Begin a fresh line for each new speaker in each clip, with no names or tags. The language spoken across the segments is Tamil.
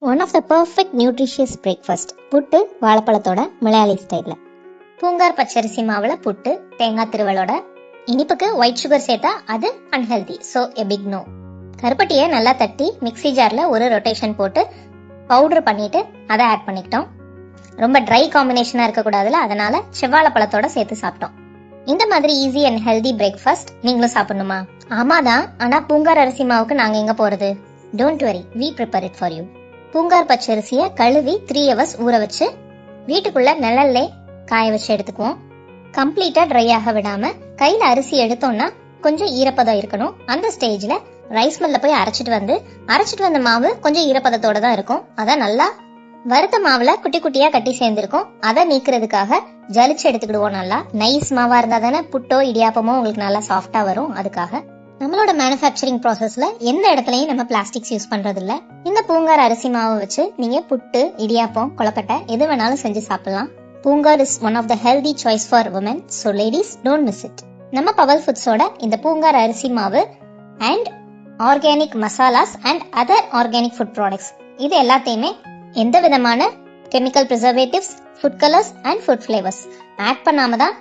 One of the perfect nutritious breakfast puttu வாழைப்பழத்தோட மலையாளி ஸ்டைலில். பூங்கார் பச்சரிசி மாவில் புட்டு தேங்காய் திருவலோட. இனிப்புக்கு ஒயிட் சுகர் சேர்த்தா அது unhealthy, so a big no. கருப்பட்டியை நல்லா தட்டி மிக்ஸி ஜாரில் ஒரு ரொட்டேஷன் போட்டு பவுடர் பண்ணிட்டு அதை ஆட் பண்ணிக்கிட்டோம். ரொம்ப ட்ரை காம்பினேஷனாக இருக்கக்கூடாதுல, அதனால செவ்வாழைப்பழத்தோட சேர்த்து சாப்பிட்டோம். இந்த மாதிரி ஈஸி அண்ட் ஹெல்தி பிரேக்ஃபாஸ்ட் நீங்களும் சாப்பிடணுமா? ஆமாதான், ஆனால் பூங்கார் அரிசி மாவுக்கு நாங்கள் எங்கே போகிறது? Don't worry, we prepare it for you. Poongar பச்சரிசியை கழுவி 3 hours ஊற வச்சு வீட்டுக்குள்ள நிழல்லே காய வச்சு எடுத்துக்குவோம். கம்ப்ளீட்டா ட்ரை ஆக விடாம கையில அரிசி எடுத்தோம்னா கொஞ்சம் ஈரப்பதம் இருக்கணும். அந்த ஸ்டேஜ்ல ரைஸ் மில்ல போய் அரைச்சிட்டு வந்த மாவு கொஞ்சம் ஈரப்பதத்தோட தான் இருக்கும். அதை நல்லா வறுத்த மாவுல குட்டி குட்டியா கட்டி சேர்ந்திருக்கும். அதை நீக்கிறதுக்காக ஜலிச்சு எடுத்துக்கிடுவோம். நல்லா நைஸ் மாவா இருந்தா தானே புட்டோ இடியாப்பமோ உங்களுக்கு நல்லா சாஃப்டா வரும். அதுக்காக நம்மளோட மேனுஃபேக்சரிங் ப்ராசஸ்ல எந்த இடத்துலயும் நம்ம பிளாஸ்டிக்ஸ் யூஸ் பண்றது இல்ல. இந்த பூங்கார் அரிசி மாவை வச்சு நீங்க புட்டு, இடியாப்பம், கொலக்கட்டை எது வேணாலும் செஞ்சு சாப்பிடலாம். Poongar is one of the healthy choice for women, so ladies don't miss it. நம்ம பவல் ஃபுட்ஸோட இந்த பூங்கார் அரிசி மாவு and organic masalas and other organic food products இது எல்லாத்தையுமே எந்த விதமான chemical preservatives, food colours and food flavours add பண்ணாம தான்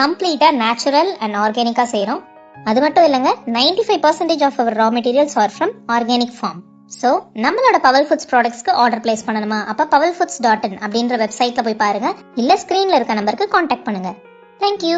கம்ப்ளீட்டா நேச்சுரல் அண்ட் ஆர்கானிக்கா செய்யறோம். அது மட்டும் இல்லைங்க, 95% of our raw materials are from organic farm. So நம்மளோட பவல் ஃபுட்ஸ் ப்ராடக்ட்ஸ்க்கு ஆர்டர் பிளேஸ் பண்ணணுமா? அப்போ pavalfoods.in அப்படின்ற வெப்சைட்ல போய் பாருங்க, இல்ல ஸ்கிரீன்ல இருக்க நம்பருக்கு கான்டாக்ட் பண்ணுங்க. தேங்க்யூ.